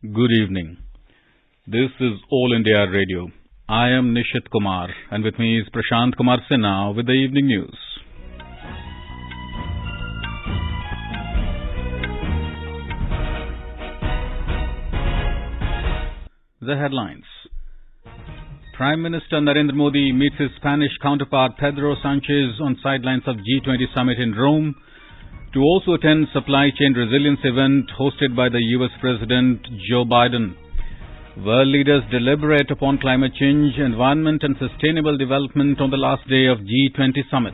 Good evening. This is All India Radio. I am Nishit Kumar, and with me is Prashant Kumar Sinha with the evening news. The headlines. Prime Minister Narendra Modi meets his Spanish counterpart Pedro Sanchez on sidelines of G20 summit in Rome to also attend supply chain resilience event hosted by the US President Joe Biden. World leaders deliberate upon climate change, environment and sustainable development on the last day of G20 summit.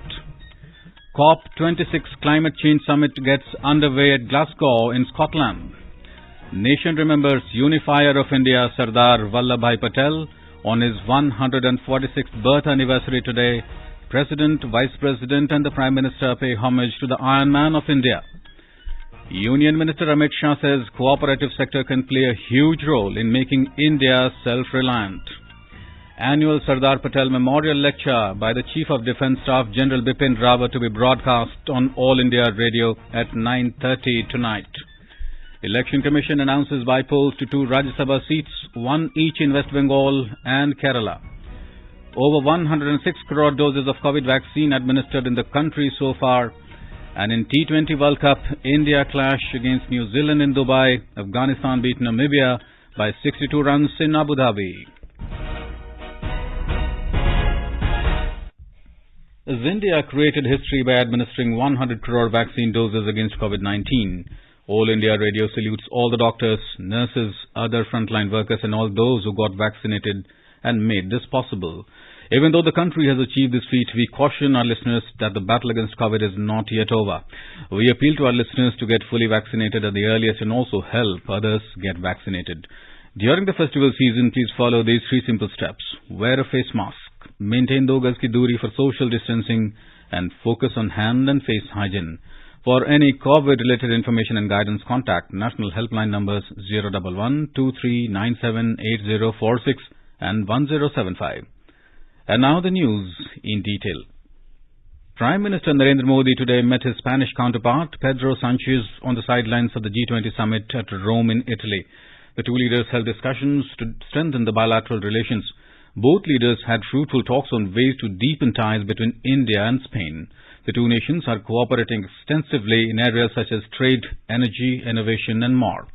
COP26 climate change summit gets underway at Glasgow in Scotland. Nation remembers unifier of India Sardar Balabhai Patel on his 146th birth anniversary today. President, Vice President and the Prime Minister pay homage to the Iron Man of India. Union Minister Amit Shah says cooperative sector can play a huge role in making India self-reliant. Annual Sardar Patel Memorial Lecture by the Chief of Defence Staff General Bipin Rawat to be broadcast on All India Radio at 9:30 tonight. Election Commission announces by polls to 2 Rajya Sabha seats, 1 each in West Bengal and Kerala. Over 106 crore doses of COVID vaccine administered in the country so far. And in T20 World Cup, India clash against New Zealand in Dubai. Afghanistan beat Namibia by 62 runs in Abu Dhabi. As India created history by administering 100 crore vaccine doses against COVID-19, All India Radio salutes all the doctors, nurses, other frontline workers and all those who got vaccinated and made this possible. Even though the country has achieved this feat, we caution our listeners that the battle against COVID is not yet over. We appeal to our listeners to get fully vaccinated at the earliest and also help others get vaccinated. During the festival season, please follow these 3 simple steps. Wear a face mask, maintain 2 gaz ki duri for social distancing, and focus on hand and face hygiene. For any COVID-related information and guidance, contact national helpline numbers 011-2397-8046 and 1075. And now the news in detail. Prime Minister Narendra Modi today met his Spanish counterpart Pedro Sanchez on the sidelines of the G20 summit at Rome in Italy. The 2 leaders held discussions to strengthen the bilateral relations. Both leaders had fruitful talks on ways to deepen ties between India and Spain. The 2 nations are cooperating extensively in areas such as trade, energy, innovation and more.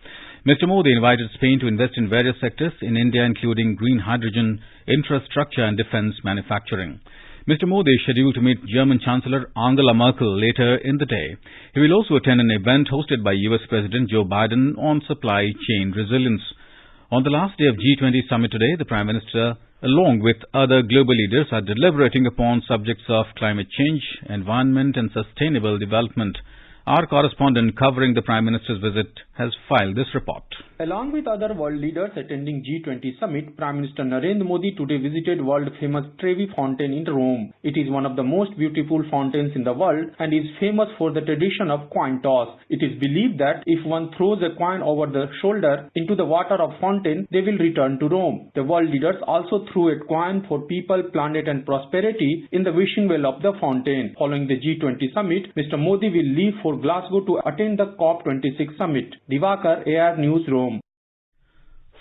Mr. Modi invited Spain to invest in various sectors in India, including green hydrogen, infrastructure and defence manufacturing. Mr. Modi is scheduled to meet German Chancellor Angela Merkel later in the day. He will also attend an event hosted by US President Joe Biden on supply chain resilience. On the last day of G20 summit today, the Prime Minister, along with other global leaders, are deliberating upon subjects of climate change, environment and sustainable development. Our correspondent covering the Prime Minister's visit has filed this report. Along with other world leaders attending G20 summit, Prime Minister Narendra Modi today visited world-famous Trevi Fountain in Rome. It is one of the most beautiful fountains in the world and is famous for the tradition of coin toss. It is believed that if one throws a coin over the shoulder into the water of fountain, they will return to Rome. The world leaders also threw a coin for people, planet and prosperity in the wishing well of the fountain. Following the G20 summit, Mr. Modi will leave for Glasgow to attend the COP26 summit. Divakar, AR News, Rome.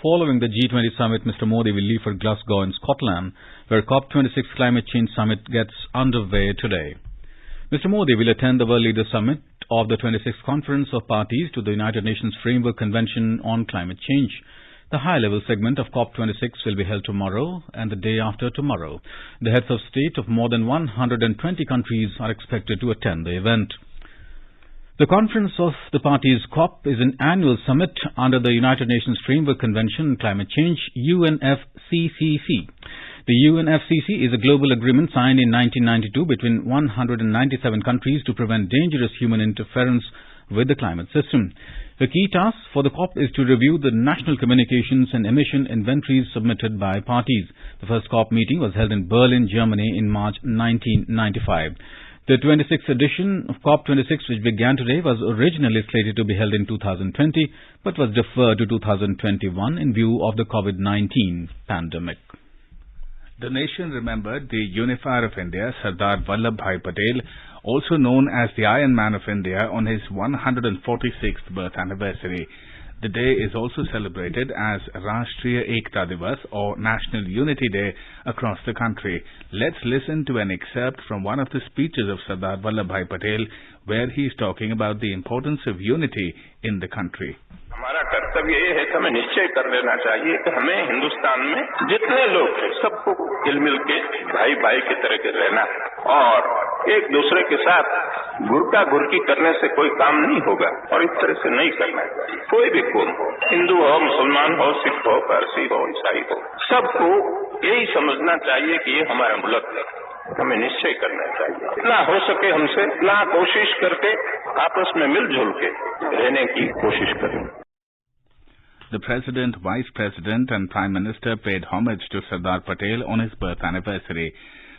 Following the G20 summit, Mr. Modi will leave for Glasgow in Scotland, where COP26 climate change summit gets underway today. Mr. Modi will attend the World Leaders Summit of the 26th Conference of Parties to the United Nations Framework Convention on Climate Change. The high-level segment of COP26 will be held tomorrow and the day after tomorrow. The heads of state of more than 120 countries are expected to attend the event. The Conference of the Parties COP is an annual summit under the United Nations Framework Convention on Climate Change, UNFCCC. The UNFCCC is a global agreement signed in 1992 between 197 countries to prevent dangerous human interference with the climate system. The key task for the COP is to review the national communications and emission inventories submitted by parties. The first COP meeting was held in Berlin, Germany in March 1995. The 26th edition of COP26, which began today, was originally slated to be held in 2020, but was deferred to 2021 in view of the COVID-19 pandemic. The nation remembered the unifier of India, Sardar Balabhai Patel, also known as the Iron Man of India, on his 146th birth anniversary. The day is also celebrated as Rashtriya Ekta Divas or National Unity Day across the country. Let's listen to an excerpt from one of the speeches of Sardar Balabhai Patel where he is talking about the importance of unity in the country. हमारा कर्तव्य ये है कि हमें निश्चय कर लेना चाहिए कि हमें हिंदुस्तान में जितने लोग हैं सबको मिल के भाई भाई की तरह के रहना और एक दूसरे के साथ गुरका गुरकी करने से कोई काम नहीं होगा और इस तरह से नहीं करना चाहिए। कोई भी कौम हो, हिंदू हो, मुसलमान हो, सिख हो, पारसी हो, ईसाई हो, सबको यही समझना चाहिए कि ये हमारा मुल्क है, हमें निश्चय करना चाहिए। जितना हो सके हमसे इतना कोशिश करके आपस में मिलजुल के रहने की कोशिश करें। The President, Vice President and Prime Minister paid homage to Sardar Patel on his birth anniversary.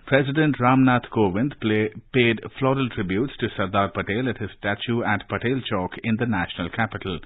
President Ramnath Kovind paid floral tributes to Sardar Patel at his statue at Patel Chowk in the national capital.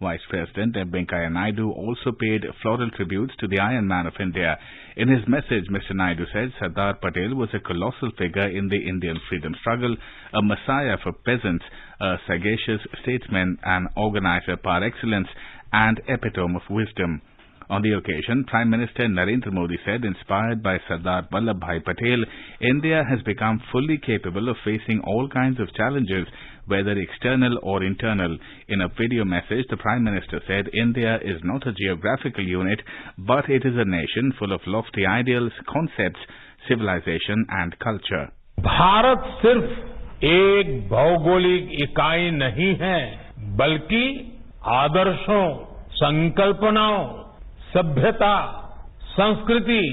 Vice President Venkaiah Naidu also paid floral tributes to the Iron Man of India. In his message, Mr. Naidu said Sardar Patel was a colossal figure in the Indian freedom struggle, a messiah for peasants, a sagacious statesman, an organizer par excellence, and epitome of wisdom. On the occasion, Prime Minister Narendra Modi said, inspired by Sardar Balabhai Patel, India has become fully capable of facing all kinds of challenges, whether external or internal. In a video message, the Prime Minister said India is not a geographical unit, but it is a nation full of lofty ideals, concepts, civilization and culture. Bharat सिर्फ एक भौगोलिक इकाई नहीं है, बल्कि आदर्शों, संकल्पनाओं, सभ्यता, संस्कृति,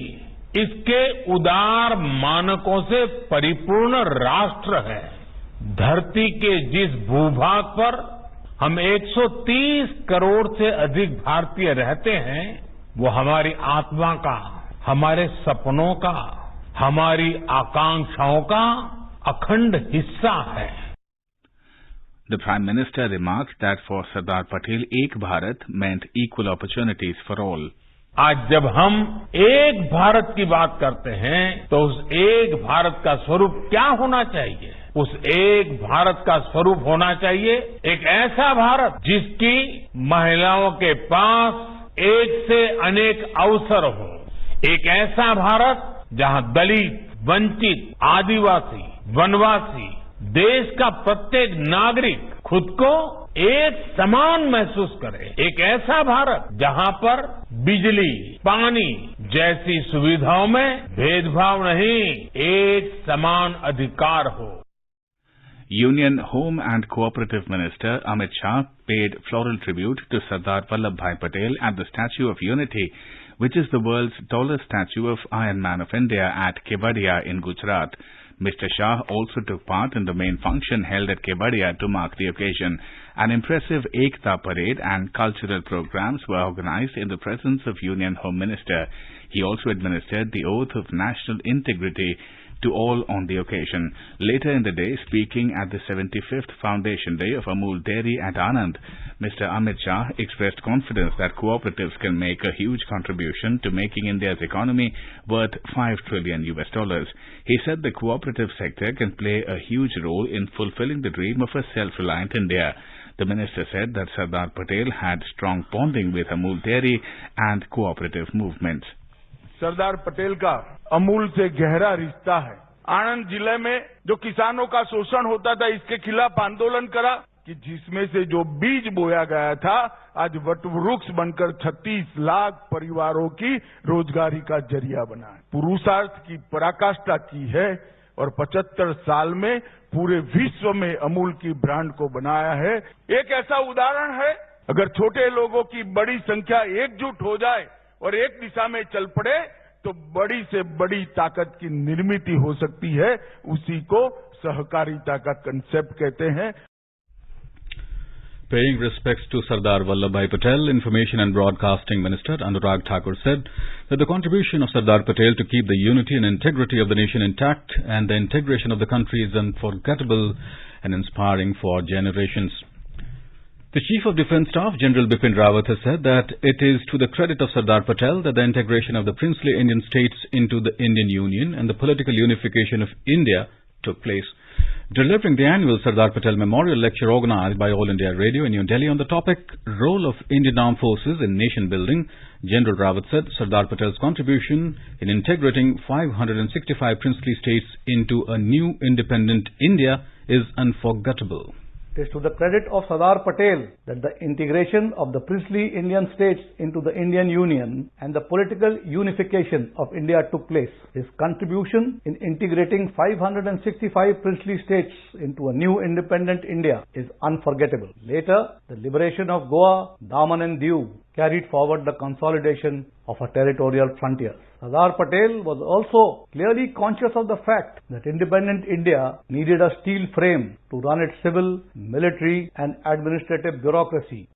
इसके उदार मानकों से परिपूर्ण राष्ट्र है। धरती के जिस भूभाग पर हम 130 करोड़ से अधिक भारतीय रहते हैं, वो हमारी आत्मा का, हमारे सपनों का, हमारी आकांक्षाओं का अखंड हिस्सा है। The Prime Minister remarked that for Sardar Patel, Ek Bharat meant equal opportunities for all. आज जब हम एक भारत की बात करते हैं, तो उस एक भारत का स्वरूप क्या होना चाहिए? उस एक भारत का स्वरूप होना चाहिए एक ऐसा भारत जिसकी महिलाओं के पास एक से अनेक अवसर हो। एक ऐसा भारत जहां दलित, वंचित, आदिवासी, वनवासी, देश का प्रत्येक नागरिक खुद को एक समान महसूस करे। एक ऐसा भारत जहां पर बिजली, पानी जैसी सुविधाओं में भेदभाव नहीं, एक समान अधिकार हो। Union Home and Cooperative Minister Amit Shah paid floral tribute to Sardar Vallabhbhai Patel at the Statue of Unity, which is the world's tallest statue of Iron Man of India at Kevaria in Gujarat. Mr. Shah also took part in the main function held at Kevaria to mark the occasion. An impressive Ekta parade and cultural programs were organized in the presence of Union Home Minister. He also administered the oath of national integrity to all on the occasion. Later in the day, speaking at the 75th Foundation Day of Amul Dairy at Anand, Mr. Amit Shah expressed confidence that cooperatives can make a huge contribution to making India's economy worth $5 trillion. He said the cooperative sector can play a huge role in fulfilling the dream of a self-reliant India. The minister said that Sardar Patel had strong bonding with Amul Dairy and cooperative movements. Sardar Patel का अमूल से गहरा रिश्ता है। आनंद जिले में जो किसानों का शोषण होता था, इसके खिलाफ आंदोलन करा कि जिसमें से जो बीज बोया गया था, आज वटवृक्ष बनकर 36 लाख परिवारों की रोजगारी का जरिया बना है। पुरुषार्थ की पराकाष्ठा की है और 75 साल में पूरे विश्व में अमूल की ब्रांड को बनाया है। एक ऐसा उदाहरण है, अगर छोटे लोगों की बड़ी संख्या एकजुट हो जाए और एक दिशा में चल पड़े तो बड़ी से बड़ी ताकत की निर्मित हो सकती है। उसी को सहकारिता का कंसेप्ट कहते हैं। Paying respects to Sardar Vallabhbhai Patel, Information and Broadcasting Minister Anurag Thakur said that the contribution of Sardar Patel to keep the unity and integrity of the nation intact and the integration of the country is unforgettable and inspiring for generations. The Chief of Defence Staff, General Bipin Rawat, has said that it is to the credit of Sardar Patel that the integration of the princely Indian states into the Indian Union and the political unification of India took place. delivering the annual Sardar Patel Memorial Lecture organized by All India Radio in New Delhi on the topic Role of Indian Armed Forces in Nation Building. General Rawat said Sardar Patel's contribution in integrating 565 princely states into a new independent India is unforgettable. It is to the credit of Sardar Patel that the integration of the princely Indian states into the Indian Union and the political unification of India took place. His contribution in integrating 565 princely states into a new independent India is unforgettable. Later, the liberation of Goa, Daman and Diu carried forward the consolidation of a territorial frontier. Sardar Patel was also clearly conscious of the fact that independent India needed a steel frame to run its civil, military and administrative bureaucracy.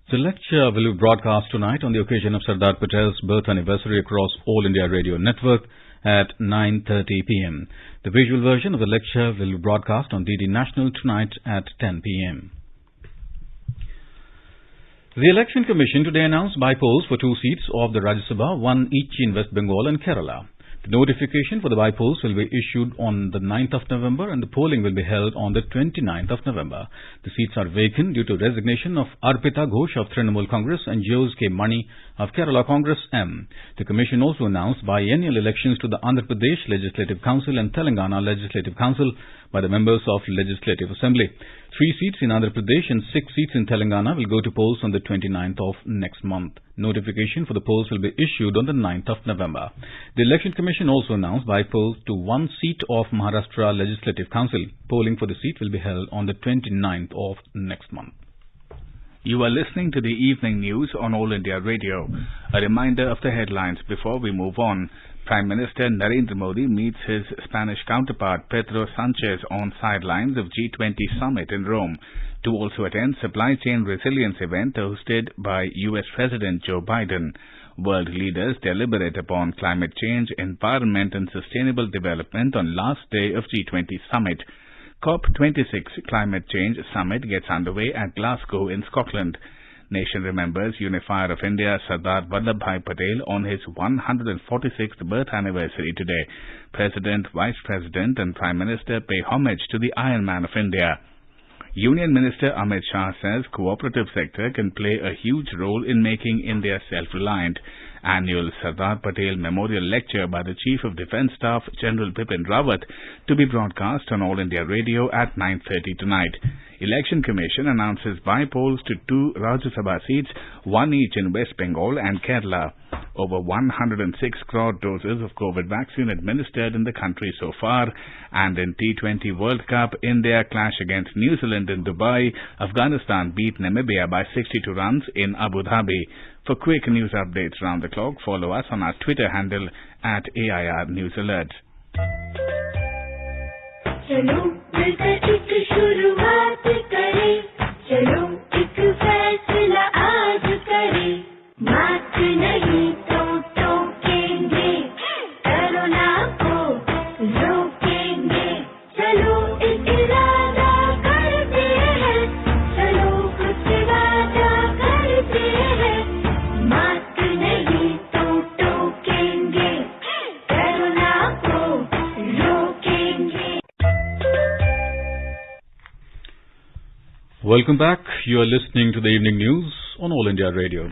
The lecture will be broadcast tonight on the occasion of Sardar Patel's birth anniversary across All India Radio Network at 9:30 p.m. The visual version of the lecture will be broadcast on DD National tonight at 10 p.m. The Election Commission today announced by-polls for 2 seats of the Rajya Sabha, one each in West Bengal and Kerala. The notification for the by-polls will be issued on the 9th of November and the polling will be held on the 29th of November. The seats are vacant due to resignation of Arpita Ghosh of Trinamool Congress and Jose K. Mani of Kerala Congress M. The Commission also announced biennial elections to the Andhra Pradesh Legislative Council and Telangana Legislative Council by the members of Legislative Assembly. 3 seats in Andhra Pradesh and 6 seats in Telangana will go to polls on the 29th of next month. Notification for the polls will be issued on the 9th of November. The Election Commission also announced by-polls to 1 seat of Maharashtra Legislative Council. Polling for the seat will be held on the 29th of next month. You are listening to the evening news on All India Radio. A reminder of the headlines before we move on. Prime Minister Narendra Modi meets his Spanish counterpart Pedro Sanchez on sidelines of G20 summit in Rome to also attend supply chain resilience event hosted by US President Joe Biden. World leaders deliberate upon climate change, environment and sustainable development on last day of G20 summit. COP26 Climate Change Summit gets underway at Glasgow in Scotland. Nation remembers Unifier of India Sardar Balabhai Patel on his 146th birth anniversary today. President, Vice President and Prime Minister pay homage to the Iron Man of India. Union Minister Amit Shah says cooperative sector can play a huge role in making India self-reliant. Annual Sardar Patel Memorial Lecture by the Chief of Defence Staff General Bipin Rawat to be broadcast on All India Radio at 9:30 tonight. Election Commission announces by-polls to 2 Rajya Sabha seats, one each in West Bengal and Kerala. Over 106 crore doses of COVID vaccine administered in the country so far. And in T20 World Cup, India clash against New Zealand in Dubai. Afghanistan beat Namibia by 62 runs in Abu Dhabi. For quick news updates round the clock, follow us on our Twitter handle at AIR News Alert. चलो मिलकर एक शुरुआत करें, चलो एक फैसला आज करें, मास्क नहीं तो टोकेंगे, कोरोना को रोकेंगे, चलो एक इरादा करते हैं, चलो कुछ वादा करते हैं, मास्क नहीं तो टोकेंगे, कोरोना को रोकेंगे. Welcome back. You are listening to the evening news on All India Radio.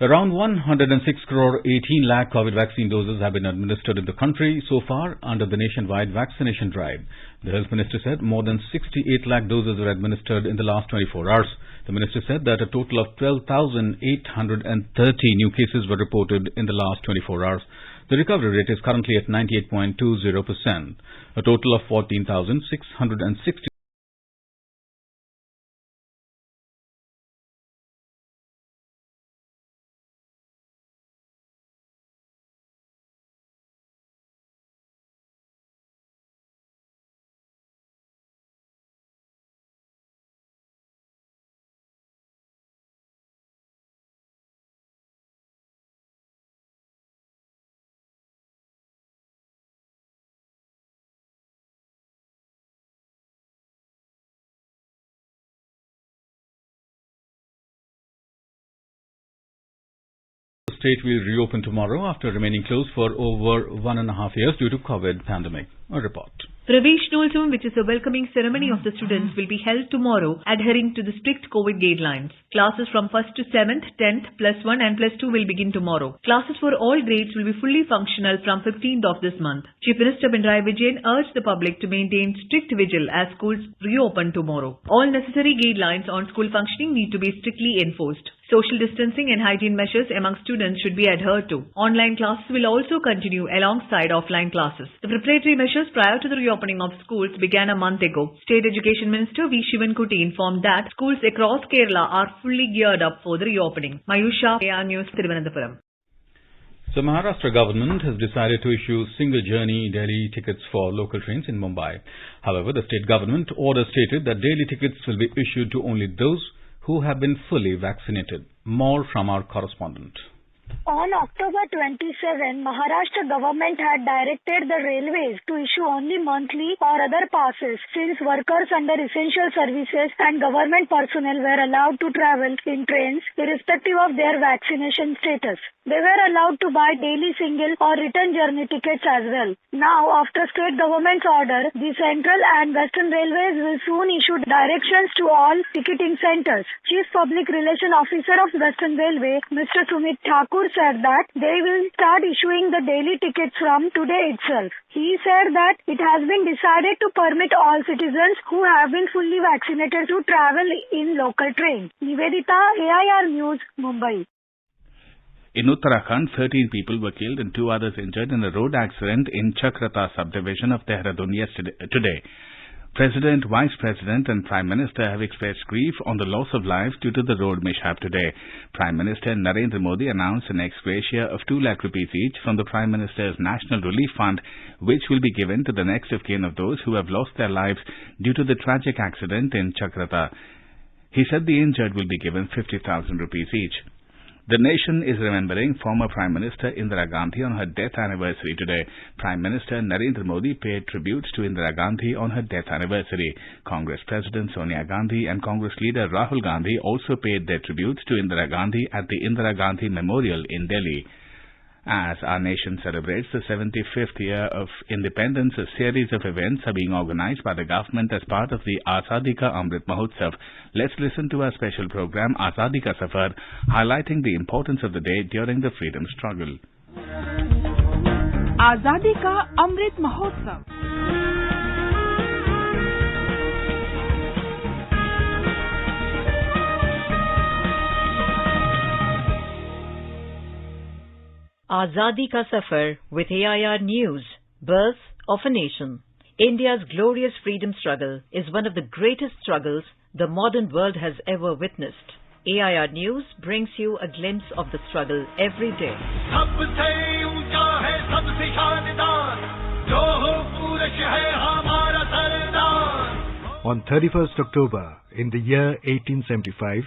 Around 106 crore 18 lakh COVID vaccine doses have been administered in the country so far under the nationwide vaccination drive. The Health Minister said more than 68 lakh doses were administered in the last 24 hours. The Minister said that a total of 12,830 new cases were reported in the last 24 hours. The recovery rate is currently at 98.20%. A total of 14,660 The state will reopen tomorrow after remaining closed for over 1.5 years due to COVID pandemic. A report. Praveshnotsavam, which is a welcoming ceremony of the students, will be held tomorrow adhering to the strict COVID guidelines. Classes from 1st to 7th, 10th, +1 and +2 will begin tomorrow. Classes for all grades will be fully functional from 15th of this month. Chief Minister Pinarayi Vijayan urged the public to maintain strict vigil as schools reopen tomorrow. All necessary guidelines on school functioning need to be strictly enforced. Social distancing and hygiene measures among students should be adhered to. Online classes will also continue alongside offline classes. The preparatory measures prior to the reopening of schools began a month ago. State Education Minister V. Shivankuti informed that schools across Kerala are fully geared up for the reopening. Mayusha, AR News, Thiruvananthapuram. The Maharashtra government has decided to issue single-journey daily tickets for local trains in Mumbai. However, the state government order stated that daily tickets will be issued to only those who have been fully vaccinated. More from our correspondent. On October 27, Maharashtra government had directed the railways to issue only monthly or other passes since workers under essential services and government personnel were allowed to travel in trains irrespective of their vaccination status. They were allowed to buy daily single or return journey tickets as well. Now, after state government's order, the Central and Western Railways will soon issue directions to all ticketing centers. Chief Public Relation Officer of Western Railway, Mr. Sumit Thakur, said that they will start issuing the daily tickets from today itself. He said that it has been decided to permit all citizens who have been fully vaccinated to travel in local trains. Nivedita, AIR News, Mumbai. In Uttarakhand, 13 people were killed and 2 others injured in a road accident in Chakrata subdivision of Dehradun today. President, Vice President and Prime Minister have expressed grief on the loss of lives due to the road mishap today. Prime Minister Narendra Modi announced an ex gratia of 2 lakh rupees each from the Prime Minister's National Relief Fund, which will be given to the next of kin of those who have lost their lives due to the tragic accident in Chakrata. He said the injured will be given 50,000 rupees each. The nation is remembering former Prime Minister Indira Gandhi on her death anniversary today. Prime Minister Narendra Modi paid tributes to Indira Gandhi on her death anniversary. Congress President Sonia Gandhi and Congress leader Rahul Gandhi also paid their tributes to Indira Gandhi at the Indira Gandhi Memorial in Delhi. As our nation celebrates the 75th year of independence, a series of events are being organized by the government as part of the Azadi Ka Amrit Mahotsav. Let's listen to our special program Azadi Ka Safar, highlighting the importance of the day during the freedom struggle. Azadi Ka Amrit Mahotsav. Azadi Ka Safar with AIR News, Birth of a Nation. India's glorious freedom struggle is one of the greatest struggles the modern world has ever witnessed. AIR News brings you a glimpse of the struggle every day. On 31st October, in the year 1875,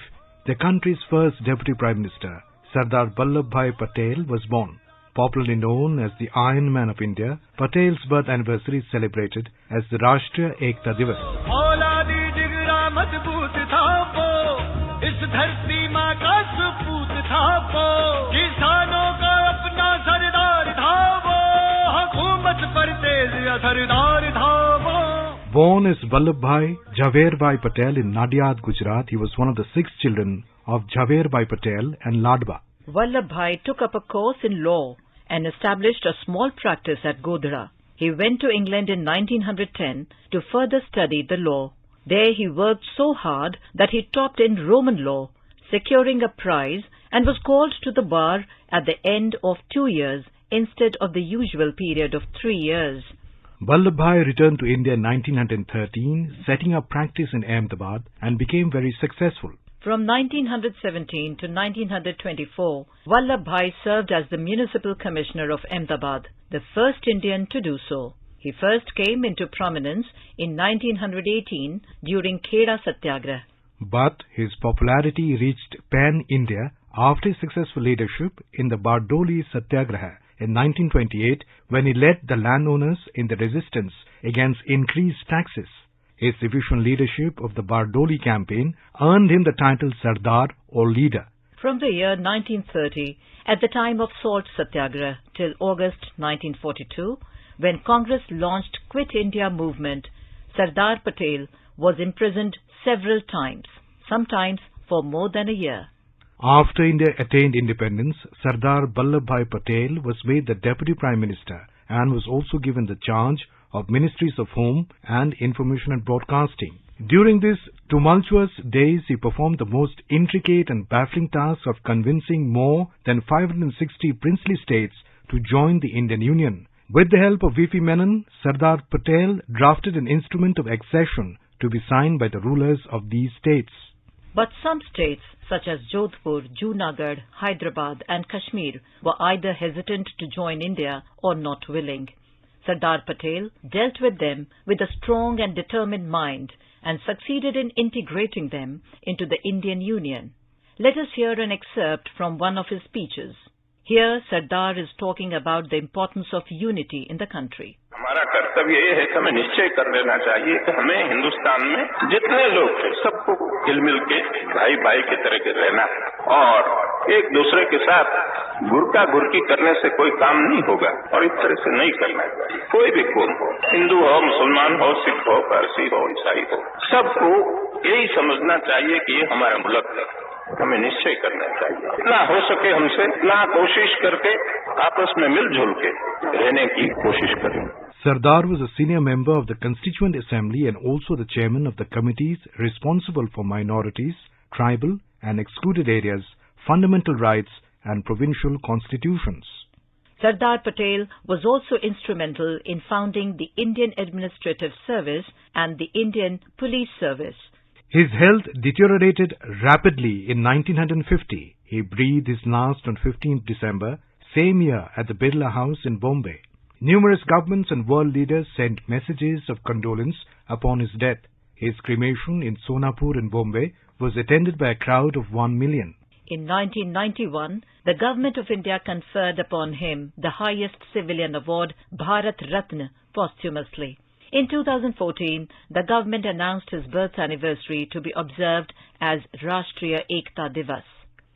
the country's first Deputy Prime Minister, Sardar Balabhai Patel, was born. Popularly known as the Iron Man of India, Patel's birth anniversary is celebrated as the Rashtriya Ekta Divas. Born as Balabhai Jhaverbhai Patel in Nadiad, Gujarat, he was one of the 6 children of Jhaverbhai Patel and Ladba. Vallabhbhai took up a course in law and established a small practice at Godhra. He went to England in 1910 to further study the law. There he worked so hard that he topped in Roman law, securing a prize, and was called to the bar at the end of 2 years instead of the usual period of 3 years. Balabhbhai returned to India in 1913, setting up practice in Ahmedabad, and became very successful. From 1917 to 1924, Vallabhbhai served as the Municipal Commissioner of Ahmedabad, the first Indian to do so. He first came into prominence in 1918 during Kheda Satyagraha. But his popularity reached pan-India after his successful leadership in the Bardoli Satyagraha in 1928, when he led the landowners in the resistance against increased taxes. His efficient leadership of the Bardoli campaign earned him the title Sardar or leader. From the year 1930, at the time of Salt Satyagraha, till August 1942, when Congress launched Quit India movement, Sardar Patel was imprisoned several times, sometimes for more than a year. After India attained independence, Sardar Balabhai Patel was made the Deputy Prime Minister and was also given the charge of Ministries of Home and Information and Broadcasting. During these tumultuous days, he performed the most intricate and baffling task of convincing more than 560 princely states to join the Indian Union. With the help of V.P. Menon, Sardar Patel drafted an instrument of accession to be signed by the rulers of these states. But some states, such as Jodhpur, Junagadh, Hyderabad and Kashmir, were either hesitant to join India or not willing. Sardar Patel dealt with them with a strong and determined mind and succeeded in integrating them into the Indian Union. Let us hear an excerpt from one of his speeches. Here, Sardar is talking about the importance of unity in the country. हमारा कर्तव्य ये है कि हमें निश्चय कर लेना चाहिए कि हमें हिंदुस्तान में जितने लोग हैं सबको हिलमिल के भाई भाई की तरह के रहना है और एक दूसरे के साथ गुरका गुरकी करने से कोई काम नहीं होगा और इस तरह से नहीं करना है। कोई भी कौम हो, हिंदू हो, मुसलमान हो, सिख हो, पारसी हो, ईसाई हो, सबको यही समझना चाहिए कि ये हमारा मुल्क है। हमें निश्चय करना चाहिए, इतना हो सके हमसे इतना कोशिश करके आपस में मिलजुल के रहने की कोशिश करें। Sardar was a senior member of the Constituent Assembly and also the chairman of the committees responsible for minorities, tribal and excluded areas, fundamental rights and provincial constitutions. Sardar Patel was also instrumental in founding the Indian Administrative Service and the Indian Police Service. His health deteriorated rapidly in 1950. He breathed his last on 15th December, same year at the Birla House in Bombay. Numerous governments and world leaders sent messages of condolence upon his death. His cremation in Sonapur in Bombay was attended by a crowd of 1 million. In 1991, the Government of India conferred upon him the highest civilian award, Bharat Ratna, posthumously. In 2014, the government announced his birth anniversary to be observed as Rashtriya Ekta Divas.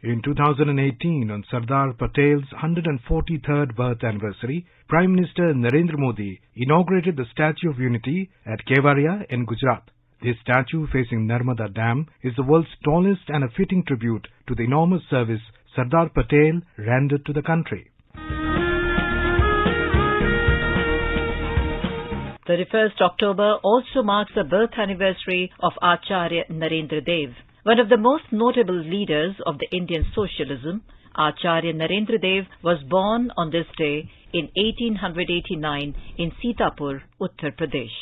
In 2018, on Sardar Patel's 143rd birth anniversary, Prime Minister Narendra Modi inaugurated the Statue of Unity at Kevaria in Gujarat. This statue facing Narmada Dam is the world's tallest and a fitting tribute to the enormous service Sardar Patel rendered to the country. 31st October also marks the birth anniversary of Acharya Narendra Dev. One of the most notable leaders of the Indian socialism, Acharya Narendra Dev was born on this day in 1889 in Sitapur, Uttar Pradesh.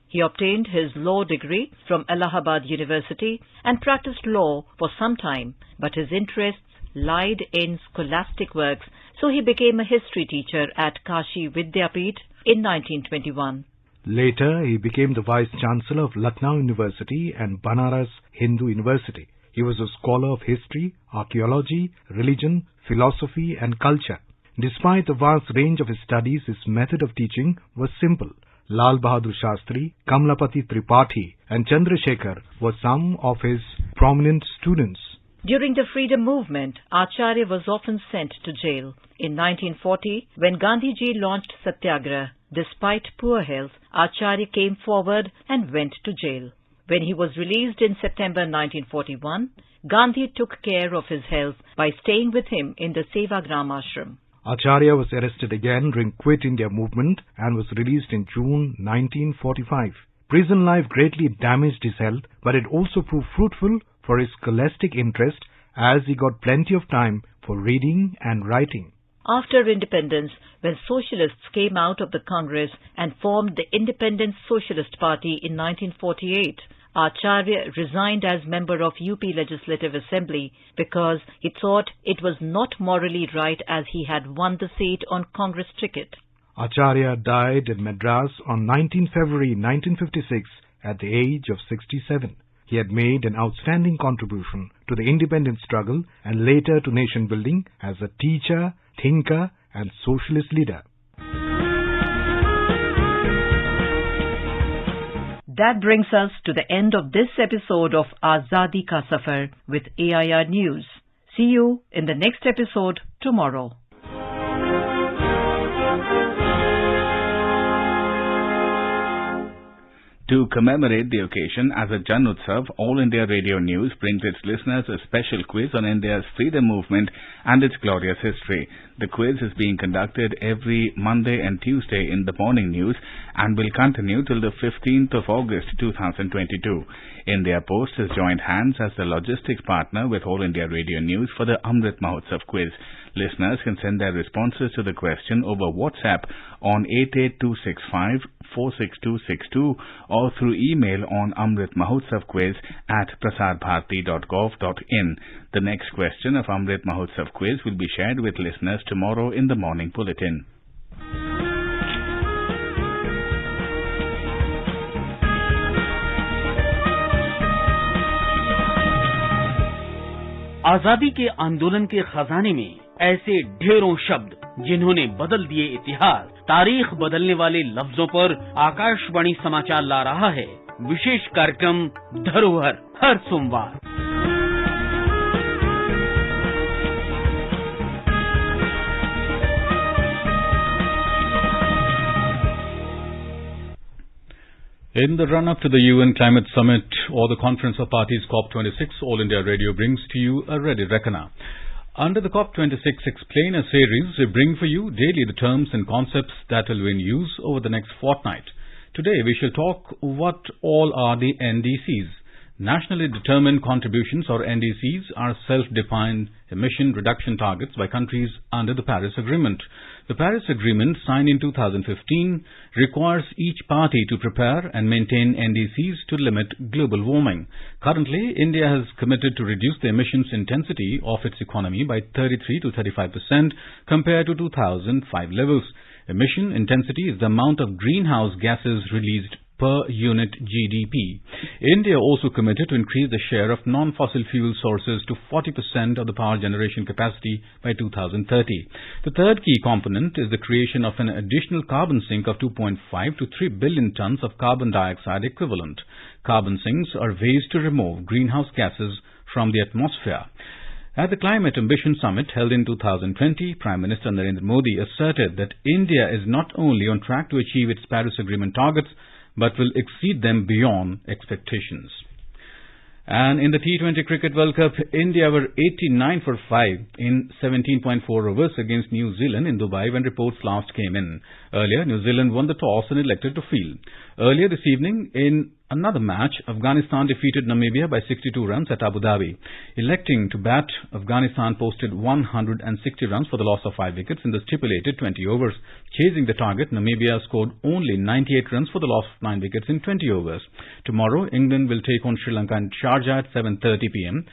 He obtained his law degree from Allahabad University and practiced law for some time, but his interests lied in scholastic works, so he became a history teacher at Kashi Vidyapith in 1921. Later, he became the Vice-Chancellor of Lucknow University and Banaras Hindu University. He was a scholar of history, archaeology, religion, philosophy and culture. Despite the vast range of his studies, his method of teaching was simple. Lal Bahadur Shastri, Kamlapati Tripathi and Chandrasekhar were some of his prominent students. During the freedom movement, Acharya was often sent to jail. In 1940, when Gandhiji launched Satyagraha, despite poor health, Acharya came forward and went to jail. When he was released in September 1941, Gandhi took care of his health by staying with him in the Sevagram ashram. Acharya was arrested again during Quit India movement and was released in June 1945. Prison life greatly damaged his health, but it also proved fruitful for his scholastic interest as he got plenty of time for reading and writing. After independence, when socialists came out of the Congress and formed the Independent Socialist Party in 1948, Acharya resigned as member of UP Legislative Assembly because he thought it was not morally right as he had won the seat on Congress ticket. Acharya died in Madras on 19 February 1956 at the age of 67. He had made an outstanding contribution to the independence struggle and later to nation building as a teacher, thinker and socialist leader. That brings us to the end of this episode of Azadi Ka Safar with AIR News. See you in the next episode tomorrow. To commemorate the occasion, as a Jan Utsav, All India Radio News brings its listeners a special quiz on India's freedom movement and its glorious history. The quiz is being conducted every Monday and Tuesday in the morning news and will continue till the 15th of August 2022. India Post has joined hands as the logistics partner with All India Radio News for the Amrit Mahotsav quiz. Listeners can send their responses to the question over WhatsApp on 88265 46262 or through email on amritmahotsavquiz@prasarbharati.gov.in. The next question of Amrit Mahotsav quiz will be shared with listeners tomorrow in the morning bulletin. आजादी के आंदोलन के खजाने में ऐसे ढेरों शब्द जिन्होंने बदल दिए इतिहास, तारीख बदलने वाले लफ्जों पर आकाशवाणी समाचार ला रहा है विशेष कार्यक्रम धरोहर हर सोमवार। In the run-up to the UN Climate Summit or the Conference of Parties COP26, All India Radio brings to you a Ready Reckoner. Under the COP26 Explainer series, we bring for you daily the terms and concepts that will be in use over the next fortnight. Today we shall talk what all are the NDCs. Nationally Determined Contributions, or NDCs, are self-defined emission reduction targets by countries under the Paris Agreement. The Paris Agreement, signed in 2015, requires each party to prepare and maintain NDCs to limit global warming. Currently, India has committed to reduce the emissions intensity of its economy by 33 to 35% compared to 2005 levels. Emission intensity is the amount of greenhouse gases released per unit GDP. India also committed to increase the share of non-fossil fuel sources to 40% of the power generation capacity by 2030. The third key component is the creation of an additional carbon sink of 2.5 to 3 billion tons of carbon dioxide equivalent. Carbon sinks are ways to remove greenhouse gases from the atmosphere. At the Climate Ambition Summit held in 2020, Prime Minister Narendra Modi asserted that India is not only on track to achieve its Paris Agreement targets, but will exceed them beyond expectations. And in the T20 Cricket World Cup, India were 89 for 5 in 17.4 overs against New Zealand in Dubai when reports last came in. Earlier, New Zealand won the toss and elected to field. Earlier this evening, in another match, Afghanistan defeated Namibia by 62 runs at Abu Dhabi. Electing to bat, Afghanistan posted 160 runs for the loss of 5 wickets in the stipulated 20 overs. Chasing the target, Namibia scored only 98 runs for the loss of 9 wickets in 20 overs. Tomorrow, England will take on Sri Lanka in Sharjah at 7:30 p.m.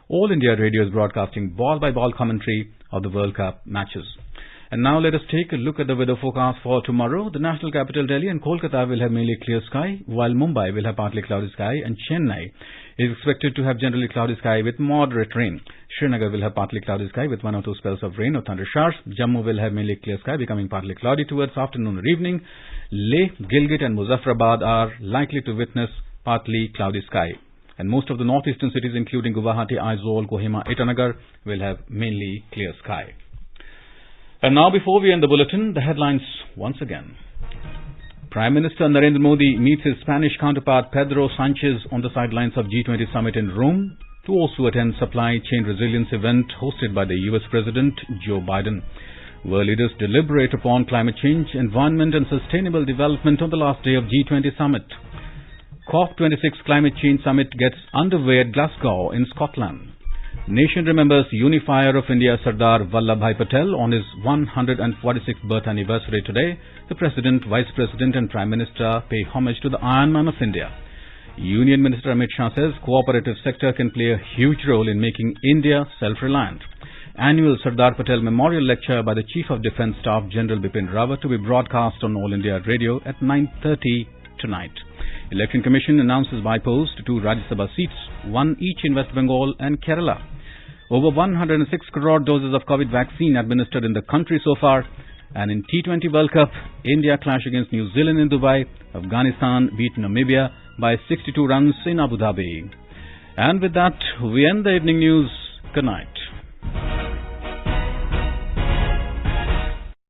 All India Radio is broadcasting ball-by-ball commentary of the World Cup matches. And now let us take a look at the weather forecast for tomorrow. The national capital Delhi and Kolkata will have mainly clear sky, while Mumbai will have partly cloudy sky, and Chennai is expected to have generally cloudy sky with moderate rain. Srinagar will have partly cloudy sky with 1 or 2 spells of rain or thunder showers. Jammu will have mainly clear sky, becoming partly cloudy towards afternoon or evening. Leh, Gilgit and Muzaffarabad are likely to witness partly cloudy sky. And most of the northeastern cities, including Guwahati, Aizawl, Kohima, Itanagar, will have mainly clear sky. And now, before we end the bulletin, the headlines once again. Prime Minister Narendra Modi meets his Spanish counterpart Pedro Sanchez on the sidelines of G20 summit in Rome to also attend supply chain resilience event hosted by the US President Joe Biden. World leaders deliberate upon climate change, environment and sustainable development on the last day of G20 summit. COP26 climate change summit gets underway at Glasgow in Scotland. Nation remembers unifier of India Sardar Balabhai Patel on his 146th birth anniversary today. The President, Vice President and Prime Minister pay homage to the Iron Man of India. Union Minister Amit Shah says cooperative sector can play a huge role in making India self-reliant. Annual Sardar Patel Memorial Lecture by the Chief of Defence Staff General Bipin Rawat to be broadcast on All India Radio at 9:30 tonight. Election Commission announces by post 2 Rajya Sabha seats, 1 each in West Bengal and Kerala. Over 106 crore doses of COVID vaccine administered in the country so far. And in T20 World Cup, India clash against New Zealand in Dubai. Afghanistan beat Namibia by 62 runs in Abu Dhabi. And with that, we end the evening news. Good night.